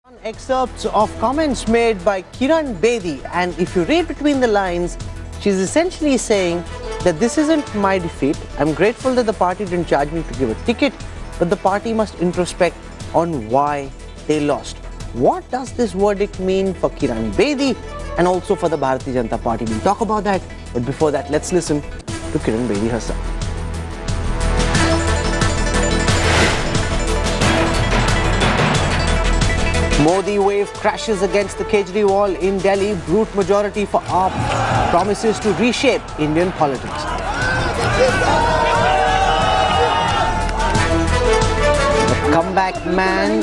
Excerpts of comments made by Kiran Bedi, and if you read between the lines, she's essentially saying that this isn't my defeat. I'm grateful that the party didn't charge me to give a ticket, but the party must introspect on why they lost. What does this verdict mean for Kiran Bedi and also for the Bharatiya Janata Party? We'll talk about that, but before that, let's listen to Kiran Bedi herself. Modi wave crashes against the Kejriwal in Delhi. Brute majority for Aam promises to reshape Indian politics. The comeback man.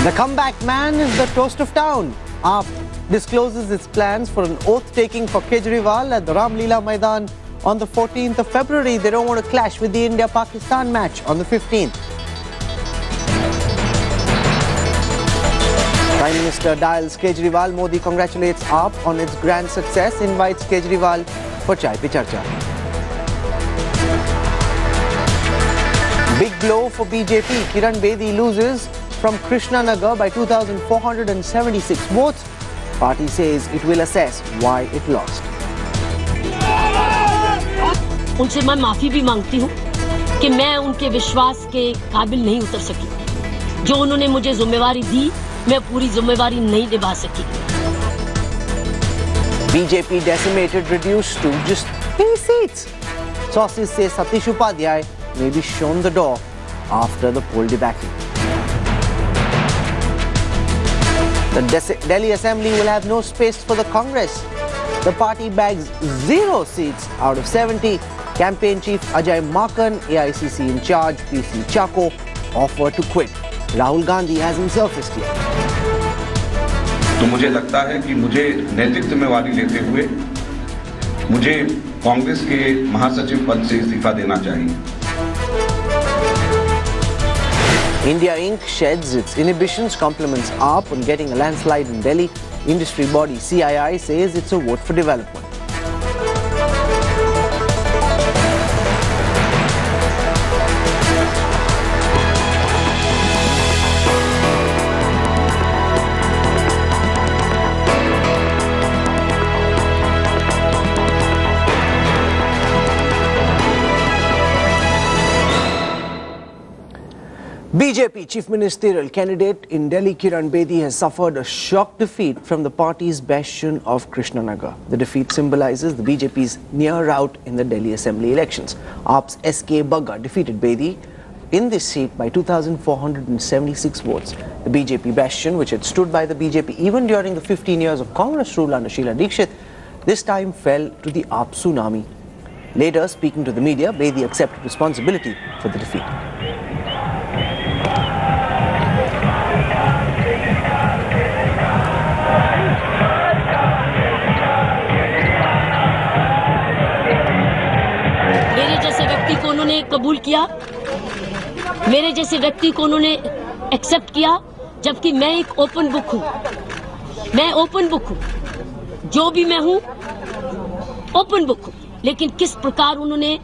The comeback man is the toast of town. Aam discloses its plans for an oath-taking for Kejriwal at the Ramlila Maidan on the 14th of February. They don't want to clash with the India-Pakistan match on the 15th. Prime Minister dials Kejriwal. Modi congratulates Aam on its grand success, invites Kejriwal for Chai Pe Charcha. Big blow for BJP. Kiran Bedi loses from Krishnanagar by 2,476 votes. Party says it will assess why it lost. उनसे मैं माफी भी मांगती हूँ कि मैं उनके विश्वास के काबिल नहीं उतर सकी। जो उन्होंने मुझे जिम्मेवारी दी, मैं पूरी जिम्मेवारी नहीं निभा सकी। BJP decimated, reduced to just 3 seats. Sources say Satish Upadhyay may be shown the door after the poll debacle. The Delhi Assembly will have no space for the Congress. The party bags 0 seats out of 70. Campaign chief Ajay Makan, AICC in charge PC Chako, offered to quit. Rahul Gandhi hasn't surfaced yet. तो मुझे लगता है कि मुझे नैतिक जिम्मेवारी लेते हुए मुझे कांग्रेस के महासचिव पद से इस्तीफा देना चाहिए. India Inc. sheds its inhibitions, compliments Aam on getting a landslide in Delhi. Industry body CII says it's a vote for development. BJP chief ministerial candidate in Delhi, Kiran Bedi, has suffered a shock defeat from the party's bastion of Krishnanagar. The defeat symbolizes the BJP's near rout in the Delhi Assembly elections. Aap's S.K. Bagga defeated Bedi in this seat by 2,476 votes. The BJP bastion, which had stood by the BJP even during the 15 years of Congress rule under Sheila Dikshit, this time fell to the Aap tsunami. Later, speaking to the media, Bedi accepted responsibility for the defeat. उन्होंने कबूल किया, मेरे जैसे व्यक्ति को उन्होंने accept किया, जबकि मैं एक ओपन बुक हूँ. मैं ओपन बुक हूँ, जो भी मैं हूँ ओपन बुक हूँ. लेकिन किस प्रकार उन्होंने,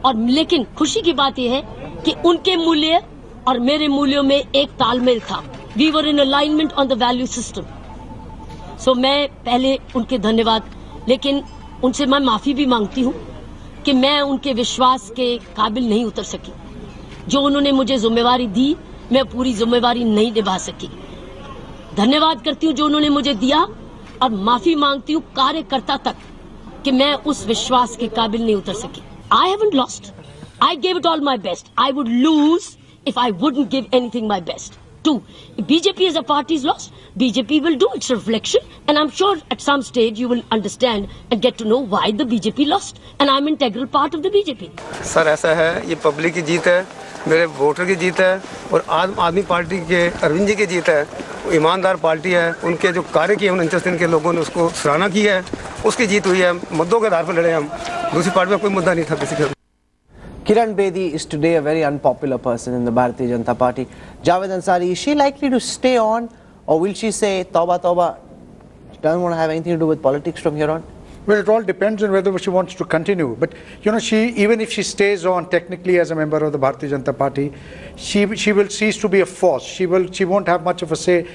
और लेकिन खुशी की बात यह है कि उनके मूल्य और मेरे मूल्यों में एक तालमेल था. We were in alignment on the value system. So मैं पहले उनके धन्यवाद, लेकिन उनसे मैं माफी भी मांगती हूँ कि मैं उनके विश्वास के काबिल नहीं उतर सकी. जो उन्होंने मुझे जिम्मेवारी दी, मैं पूरी जिम्मेवारी नहीं निभा सकी. धन्यवाद करती हूँ जो उन्होंने मुझे दिया, और माफी मांगती हूँ कार्यकर्ता तक कि मैं उस विश्वास के काबिल नहीं उतर सकी. I haven't lost. I gave it all my best. I would lose if I wouldn't give anything my best. 2. If BJP as a party is lost, BJP will do its reflection, and I'm sure at some stage you will understand and get to know why the BJP lost, and I'm an integral part of the BJP. Sir ऐसा है, ये public की जीत है, मेरे voter की जीत है, और आम आदमी पार्टी के अरविंद जी की जीत है. वो ईमानदार पार्टी है, उनके जो कार्य किए 49 दिन के लोगों ने उसको सराहना की है, उसकी जीत हुई है. मुद्दों के आधार पर लड़े हम, दूसरी पार्टी में कोई मुद्दा नहीं था किसी का. Kiran Bedi is today a very unpopular person in the Bharatiya Janata Party. Javed Ansari, is she likely to stay on, or will she say, Tauba, Tauba, she doesn't want to have anything to do with politics from here on? Well, it all depends on whether she wants to continue. But, you know, even if she stays on technically as a member of the Bharatiya Janata Party, she will cease to be a force. She won't have much of a say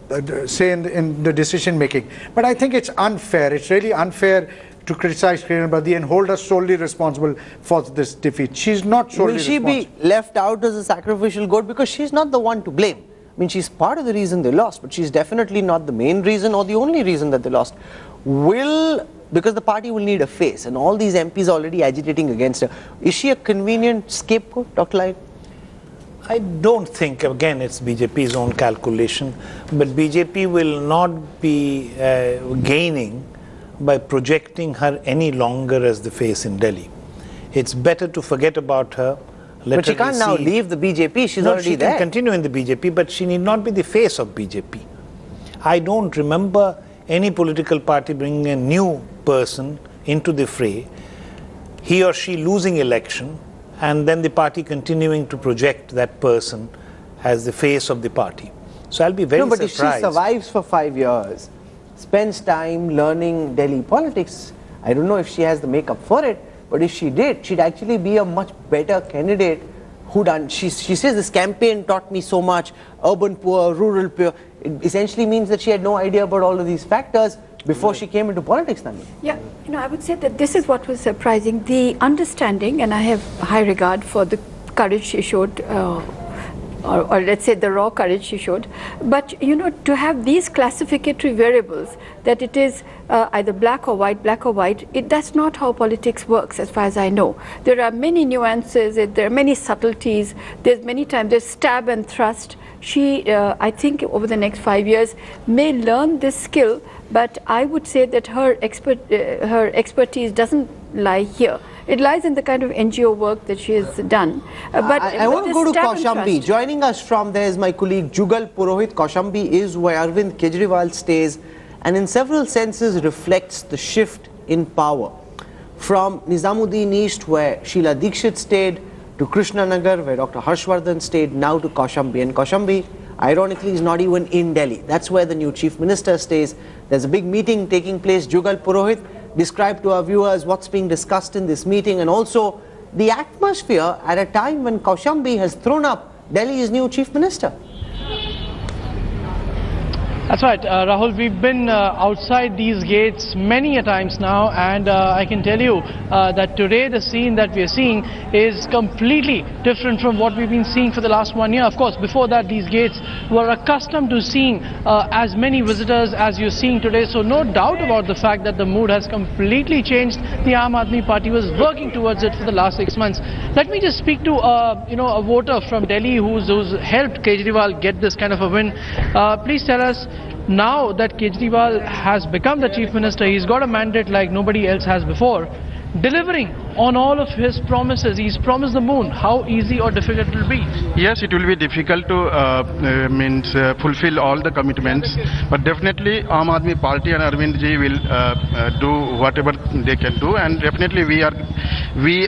in the decision making. But I think it's unfair. It's really unfair to criticize Kiran Bedi and hold her solely responsible for this defeat. She's not solely responsible. Will she be left out as a sacrificial goat? Because she's not the one to blame. I mean, she's part of the reason they lost, but she's definitely not the main reason or the only reason that they lost. Because the party will need a face, and all these MPs are already agitating against her. Is she a convenient scapegoat, Dr. Lai? I don't think, again, it's BJP's own calculation, but BJP will not be gaining by projecting her any longer as the face in Delhi. It's better to forget about her. But she can't now leave the BJP, she's already there. She can continue in the BJP, but she need not be the face of BJP. I don't remember any political party bringing a new person into the fray, he or she losing election, and then the party continuing to project that person as the face of the party. So I'll be very surprised. If she survives for 5 years, spends time learning Delhi politics, I don't know if she has the makeup for it, but if she did, she'd actually be a much better candidate. She says this campaign taught me so much, urban poor, rural poor. It essentially means that she had no idea about all of these factors before she came into politics, Nandi. Yeah, you know, I would say that this is what was surprising, the understanding, and I have high regard for the courage she showed, or let's say the raw courage she showed. But, you know, to have these classificatory variables, that it is either black or white, that's not how politics works as far as I know. There are many nuances, there are many subtleties, there's many times, there's stab and thrust. She, I think over the next 5 years, may learn this skill, but I would say that her expertise doesn't lie here. It lies in the kind of NGO work that she has done. I want to go to Kaushambi. Joining us from there is my colleague Jugal Purohit. Kaushambi is where Arvind Kejriwal stays and in several senses reflects the shift in power. From Nizamuddin East, where Sheila Dikshit stayed, to Krishnanagar, where Dr. Harshvardhan stayed, now to Kaushambi. And Kaushambi, ironically, is not even in Delhi. That's where the new Chief Minister stays. There's a big meeting taking place. Jugal Purohit, describe to our viewers what's being discussed in this meeting and also the atmosphere at a time when Kaushambi has thrown up Delhi's new Chief Minister. That's right, Rahul. We've been outside these gates many a times now, and I can tell you that today the scene that we're seeing is completely different from what we've been seeing for the last 1 year. Of course, before that, these gates were accustomed to seeing as many visitors as you're seeing today. So no doubt about the fact that the mood has completely changed. The Aam Aadmi Party was working towards it for the last 6 months. Let me just speak to a voter from Delhi who's helped Kejriwal get this kind of a win. Please tell us, now that Kejriwal has become the Chief Minister, he's got a mandate like nobody else has before, delivering on all of his promises. He's promised the moon. How easy or difficult it will be? Yes, it will be difficult to fulfill all the commitments, but definitely Aam Aadmi Party and Arvind ji will do whatever they can do, and definitely we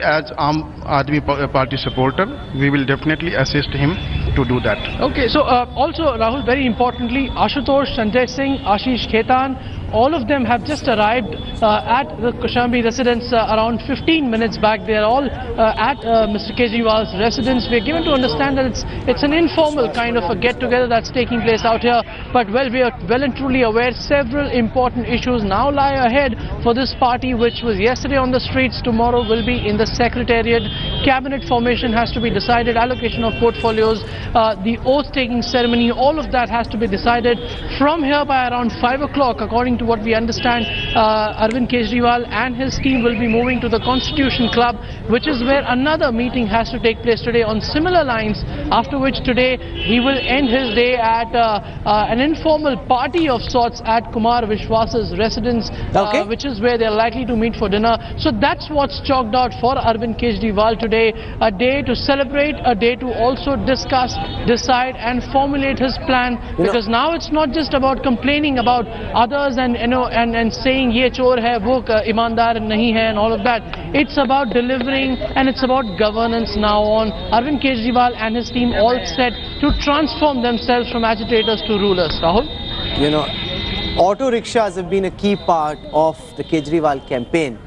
as Aam Aadmi Party supporter, we will definitely assist him to do that. Okay, so also Rahul, very importantly, Ashutosh, Sanjay Singh, Ashish Khetan, all of them have just arrived at the Kaushambi residence around 15 minutes back. They are all at Mr. Kejriwal's residence. We are given to understand that it's an informal kind of a get-together that's taking place out here. But well, we are well and truly aware several important issues now lie ahead for this party, which was yesterday on the streets. Tomorrow will be in the Secretariat. Cabinet formation has to be decided, allocation of portfolios, the oath-taking ceremony, all of that has to be decided. From here by around 5 o'clock, according to what we understand, Arvind Kejriwal and his team will be moving to the Constitution Club, which is where another meeting has to take place today on similar lines, after which today he will end his day at an informal party of sorts at Kumar Vishwas's residence, which is where they're likely to meet for dinner. So that's what's chalked out for Arvind Kejriwal today, a day to celebrate, a day to also discuss, decide and formulate his plan, because now it's not just about complaining about others and saying ye chor hai, wo imandar nahi hai and all of that. It's about delivering and it's about governance now on. Arvind Kejriwal and his team all set to transform themselves from agitators to rulers. Rahul? Auto rickshaws have been a key part of the Kejriwal campaign,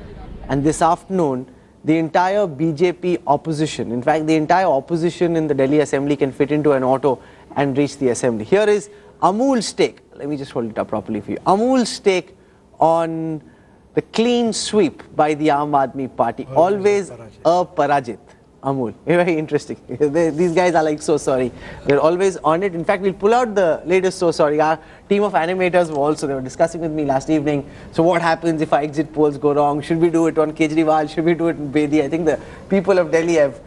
and this afternoon the entire BJP opposition, in fact the entire opposition in the Delhi Assembly, can fit into an auto and reach the Assembly. Here is Amul's take. Let me just hold it up properly for you. Amul's take on the clean sweep by the Aam Aadmi Party. Always a Parajit. Amul. Very interesting. These guys are like so sorry. They're always on it. In fact, we'll pull out the latest so sorry. Our team of animators were also, they were discussing with me last evening. So what happens if our exit polls go wrong? Should we do it on Kejriwal? Should we do it on Bedi? I think the people of Delhi have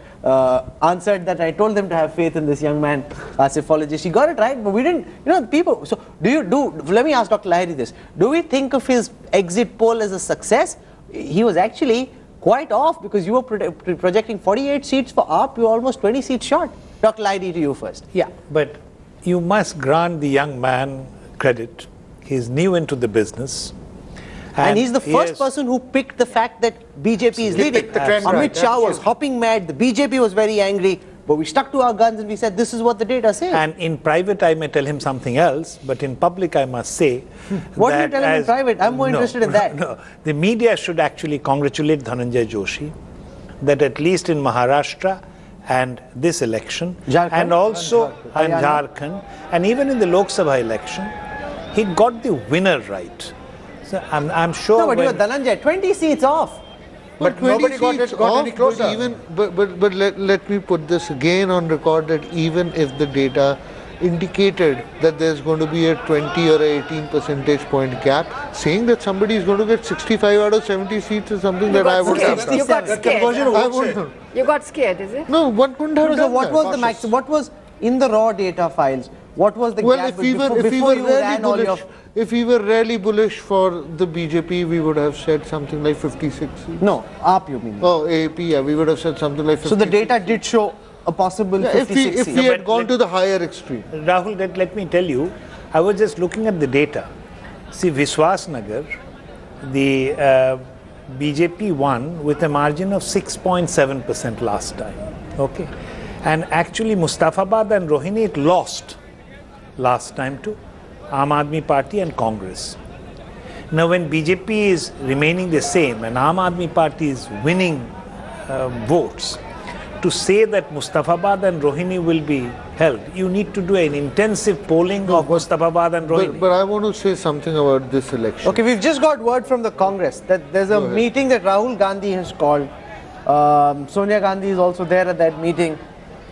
answered that. I told them to have faith in this young man, psephologist. He got it right, but we didn't, you know, the people. So let me ask Dr. Lahiri this. Do we think of his exit poll as a success? He was actually quite off, because you were projecting 48 seats for AAP, you were almost 20 seats short. Dr. Lahiri, to you first. Yeah, but you must grant the young man credit. He's new into the business. And he's the first person who picked the fact that BJP is leading. Amit Shah was hopping mad, the BJP was very angry, but we stuck to our guns and we said this is what the data says. And in private I may tell him something else, but in public I must say what do you tell him in private? I'm more interested in that. No, the media should actually congratulate Dhananjay Joshi that at least in Maharashtra and this election, and also in Jharkhand, and even in the Lok Sabha election, he got the winner right. So I'm sure. No, but you were Dhananjay, 20 seats off. But nobody got any closer. But let me put this again on record, that even if the data indicated that there's going to be a 20 or a 18 percentage point gap, saying that somebody is going to get 65 out of 70 seats is something that I would have done. You got scared. You got scared, is it? No, one couldn't have done that. What was the maximum? What was in the raw data files? What was the gap before you ran all your... If we were really bullish for the BJP, we would have said something like 56 seats. No, AAP you mean? Oh, AP, yeah, we would have said something like 56. So the data did show a possible 56 if we had gone to the higher extreme. Rahul, let me tell you, I was just looking at the data. See, Vishwas Nagar, the BJP won with a margin of 6.7% last time. Okay. And actually Mustafabad and Rohini, it lost last time to Aam Aadmi Party and Congress. Now when BJP is remaining the same and Aam Aadmi Party is winning votes, to say that Mustafabad and Rohini will be held, you need to do an intensive polling of Mustafabad and Rohini. But I want to say something about this election. Okay, we've just got word from the Congress that there's a meeting that Rahul Gandhi has called. Sonia Gandhi is also there at that meeting.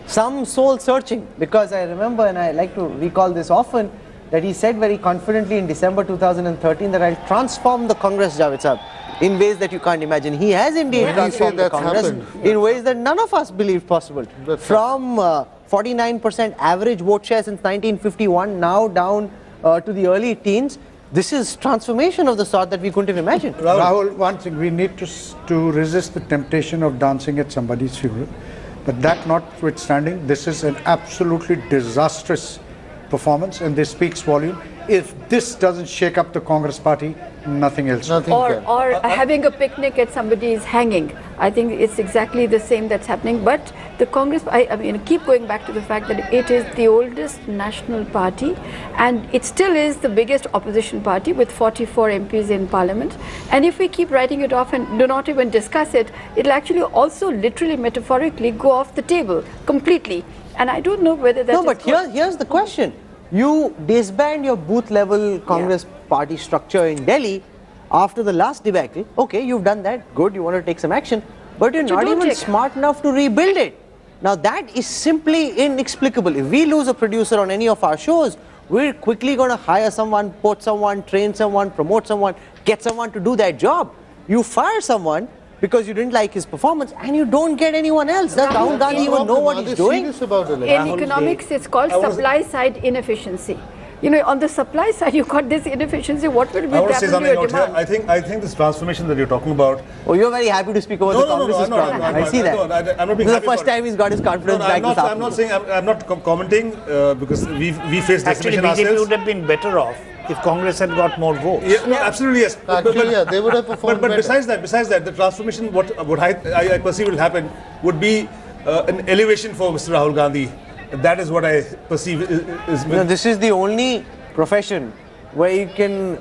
Some soul searching, because I remember, and I like to recall this often, that he said very confidently in December 2013 that I'll transform the Congress, Javed Sahab, in ways that you can't imagine. He has indeed transformed the Congress in ways that none of us believed possible. From 49% average vote share since 1951, now down to the early teens. This is transformation of the sort that we couldn't have imagined. Rahul, one thing, we need to resist the temptation of dancing at somebody's funeral. But that notwithstanding, this is an absolutely disastrous performance, and this speaks volume. If this doesn't shake up the Congress party, nothing else. Or having a picnic at somebody's hanging. I think it's exactly the same that's happening. But the Congress, I mean, keep going back to the fact that it is the oldest national party, and it still is the biggest opposition party with 44 MPs in parliament. And if we keep writing it off and do not even discuss it, it'll actually also literally, metaphorically go off the table completely. And I don't know whether that No, but here's the question. You disband your booth level Congress party structure in Delhi after the last debacle. Okay, you've done that. Good, you want to take some action. But you're not even smart enough to rebuild it. Now that is simply inexplicable. If we lose a producer on any of our shows, we're quickly going to hire someone, poach someone, train someone, promote someone, get someone to do that job. You fire someone because you didn't like his performance, and you don't get anyone else. Does Rahul Gandhi even know what he's doing? In economics, it's called supply side inefficiency. You know, on the supply side, you got this inefficiency. What will be the demand? I think this transformation that you're talking about. Oh, you're very happy to speak about the Congress's problem. I see that. I'm not being this is the first time he's got his confidence back this afternoon. I'm not saying, I'm not commenting because we faced decimation ourselves. Actually, BJP would have been better off if Congress had got more votes. Yeah, no, absolutely, yes. Actually, yeah, they would have performed But besides that, the transformation, what I perceive will happen would be an elevation for Mr. Rahul Gandhi. That is what I perceive is. This is the only profession where you can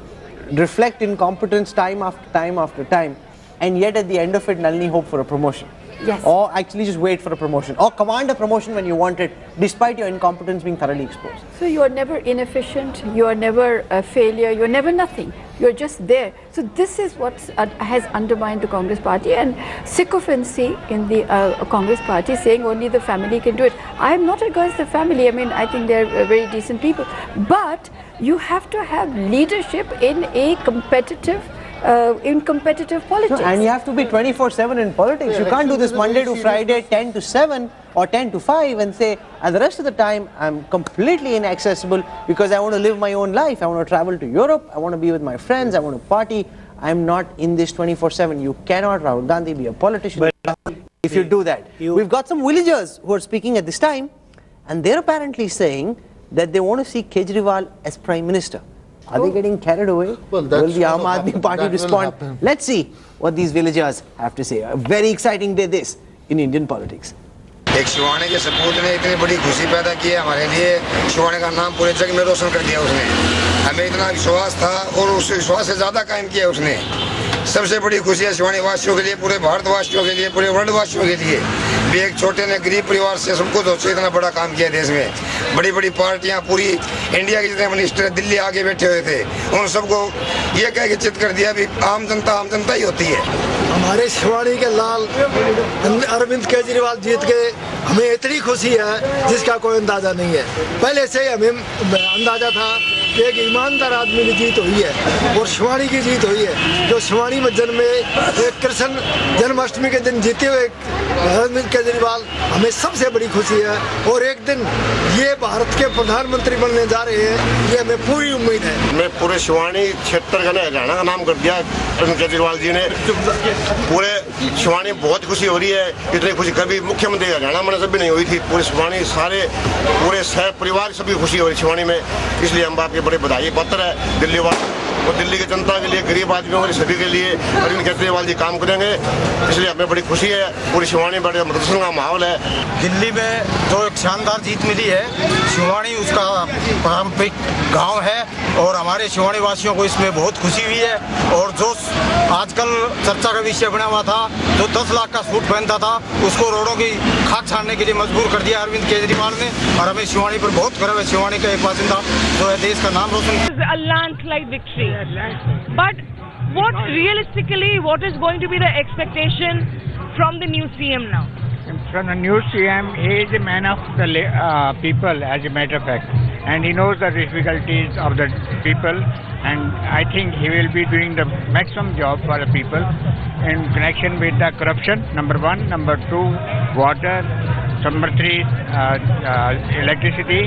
reflect incompetence time after time after time, and yet at the end of it, Nalini, hope for a promotion. Yes. Or actually just wait for a promotion, or command a promotion when you want it, despite your incompetence being thoroughly exposed. So you are never inefficient, you are never a failure, you are never nothing. You are just there. So this is what has undermined the Congress party, and sycophancy in the Congress party, saying only the family can do it. I am not against the family. I mean, I think they are very decent people. But you have to have leadership in a competitive politics. And you have to be 24/7 in politics. You can't do this Monday to Friday 10 to 7 or 10 to 5 and say, and the rest of the time I'm completely inaccessible because I want to live my own life. I want to travel to Europe. I want to be with my friends. I want to party. I'm not in this 24/7. You cannot, Rahul Gandhi, be a politician if you do that. We've got some villagers who are speaking at this time, and they're apparently saying that they want to see Kejriwal as Prime Minister. Are they getting carried away? Well, will the Aam Aadmi Party respond? Let's see what these villagers have to say. A very exciting day this in Indian politics. एक शिवानी के सपूत ने इतनी बड़ी खुशी पैदा की है हमारे लिए। शिवानी का नाम पूरे जग में रोशन कर दिया उसने। हमें इतना विश्वास था और उस विश्वास से ज्यादा कायम किया उसने। सबसे बड़ी खुशी है शिवानी वासियों के लिए, पूरे भारतवासियों के लिए, पूरे वर्ल्ड वासियों के लिए। भी एक छोटे ने गरीब परिवार से सबको तो इतना बड़ा काम किया देश में। बड़ी बड़ी पार्टियां, पूरी इंडिया के जितने मिनिस्टर दिल्ली आगे बैठे हुए थे, उन सबको ये कह के चित कर दिया भी आम जनता ही होती है। हमारे शिवानी के लाल अरविंद केजरीवाल जीत के हमें इतनी खुशी है जिसका कोई अंदाजा नहीं है। पहले से हमें अंदाजा था कि एक ईमानदार आदमी की जीत हुई है और शिवानी की जीत हुई है। जो शिवानी में जन्मे, एक कृष्ण जन्माष्टमी के दिन जीते हुए अरविंद केजरीवाल, हमें सबसे बड़ी खुशी है। और एक दिन ये भारत के प्रधानमंत्री बनने जा रहे हैं, ये हमें पूरी उम्मीद है। मैं पूरे शिवानी क्षेत्र का हरियाणा का नाम कर दिया अरविंद केजरीवाल जी ने। पूरे शिवानी बहुत खुशी हो रही है। इतनी खुशी कभी मुख्यमंत्री हरियाणा में सब भी नहीं हुई थी। पूरे शिवानी सारे पूरे शहर परिवार सभी खुशी हो रही शिवानी में। इसलिए हम आपके बड़े बधाई पत्र है दिल्ली वाले और दिल्ली की जनता के लिए, गरीब आदमियों के लिए, सभी के लिए अरविंद केजरीवाल जी काम करेंगे। इसलिए हमें बड़ी खुशी है। पूरी शिवानी बड़े प्रदर्शन का माहौल है। दिल्ली में जो एक शानदार जीत मिली है, शिवानी उसका पारंपरिक गांव है और हमारे शिवानी वासियों को इसमें बहुत खुशी हुई है। और जो आजकल चर्चा का विषय बना हुआ था, जो 10 लाख का सूट पहनता था, उसको रोडों की खाक छानने के लिए मजबूर कर दिया अरविंद केजरीवाल ने। और हमें शिवानी पर बहुत गर्व है। शिवानी का एक बासिंदा जो है देश का नाम रोशन। But what is going to be the expectation from the new CM now? From the new CM, he is a man of the people, as a matter of fact, and he knows the difficulties of the people, and I think he will be doing the maximum job for the people in connection with the corruption, number 1, number 2, water, number 3, electricity,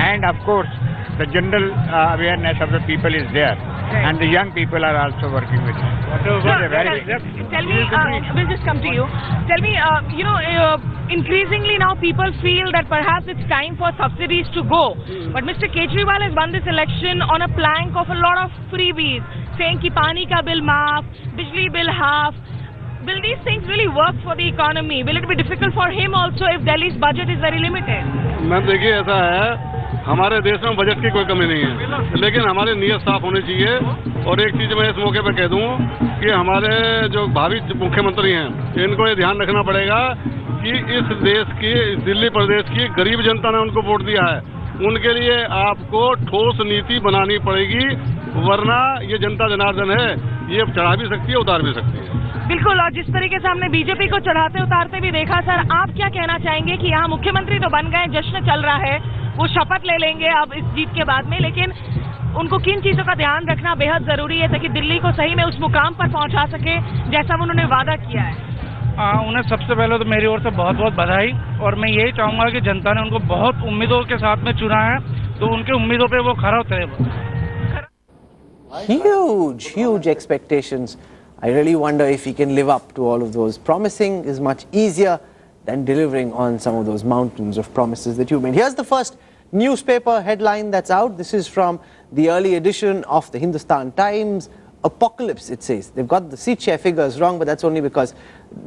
and of course the general awareness of the people is there, and the young people are also working with him. Tell me, we'll just come to you. Tell me, increasingly now people feel that perhaps it's time for subsidies to go. But Mr. Kejriwal has won this election on a plank of a lot of freebies, saying ki pani ka bill maaf, bijli bill half. Will these things really work for the economy? Will it be difficult for him also if Delhi's budget is very limited? Ma'am देखिए ऐसा है, हमारे देश में budget की कोई कमी नहीं है, लेकिन हमारे नियत साफ होनी चाहिए। और एक चीज़ मैं इस मौके पर कह दूं कि हमारे जो भावी मुख्यमंत्री हैं, इनको ये ध्यान रखना पड़ेगा कि इस देश की, दिल्ली प्रदेश की गरीब जनता ने उनको वोट दिया है, उनके लिए आपको ठोस नीति बनानी पड़ेगी, वरना ये जनता जनार्दन है, ये चढ़ा भी सकती है, उतार भी सकती है। बिल्कुल। और जिस तरीके से हमने बीजेपी को चढ़ाते उतारते भी देखा, सर आप क्या कहना चाहेंगे कि यहाँ मुख्यमंत्री तो बन गए, जश्न चल रहा है, वो शपथ ले लेंगे अब इस जीत के बाद में, लेकिन उनको किन चीजों का ध्यान रखना बेहद जरूरी है ताकि दिल्ली को सही में उस मुकाम पर पहुंचा सके जैसा उन्होंने वादा किया है? उन्हें सबसे पहले तो मेरी ओर से बहुत बहुत बधाई, और मैं यही चाहूंगा कि जनता ने उनको बहुत उम्मीदों के साथ में चुना है, तो उनके उम्मीदों पे वो खरा उतरे। Huge expectations. I really wonder if he can live up to all of those. Promising is much easier than delivering on some of those mountains of promises that you made. Here's the first newspaper headline that's out. This is from the early edition of the Hindustan Times. Apocalypse, it says. They've got the seat share figures wrong, but that's only because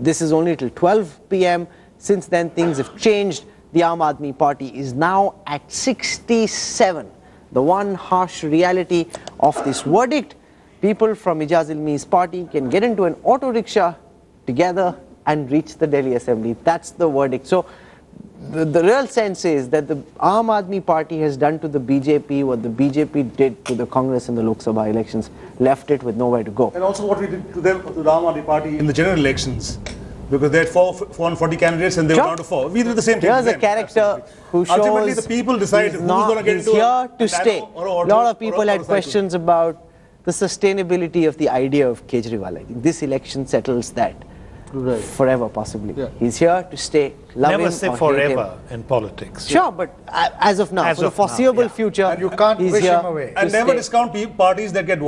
this is only till 12 p.m. Since then, things have changed. The Aam Aadmi Party is now at 67. the one harsh reality of this verdict. People from Ijaz Ilmi's party can get into an auto rickshaw together and reach the Delhi Assembly. That's the verdict. So the real sense is that the Aam Aadmi Party has done to the BJP what the BJP did to the Congress in the Lok Sabha elections, left it with nowhere to go. And also what we did to them, to the Aam Aadmi Party in the general elections, because they had 440 candidates and they were down to 4. We did the same thing. Here's a character who shows ultimately the people decide who's going to get into here to stay. A lot of people had questions about the sustainability of the idea of Kejriwal. I think this election settles that. Right. Forever, possibly. Yeah. He's here to stay. Never say forever in politics. Sure, but as of now, for the foreseable future, and you can't wish him away. And never discount parties that get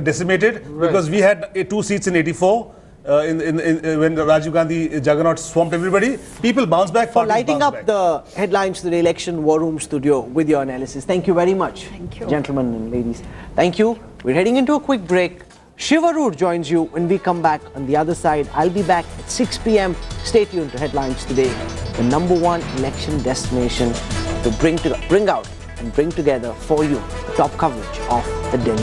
decimated, because we had 2 seats in 84. When Rajiv Gandhi juggernaut swamped everybody, people bounce back. For lighting up the headlines to the election war room studio with your analysis. Thank you very much, gentlemen and ladies. Thank you. We're heading into a quick break. Shivarur joins you when we come back on the other side. I'll be back at 6 p.m. Stay tuned to Headlines Today, the #1 election destination to bring out and bring together for you the top coverage of the Delhi.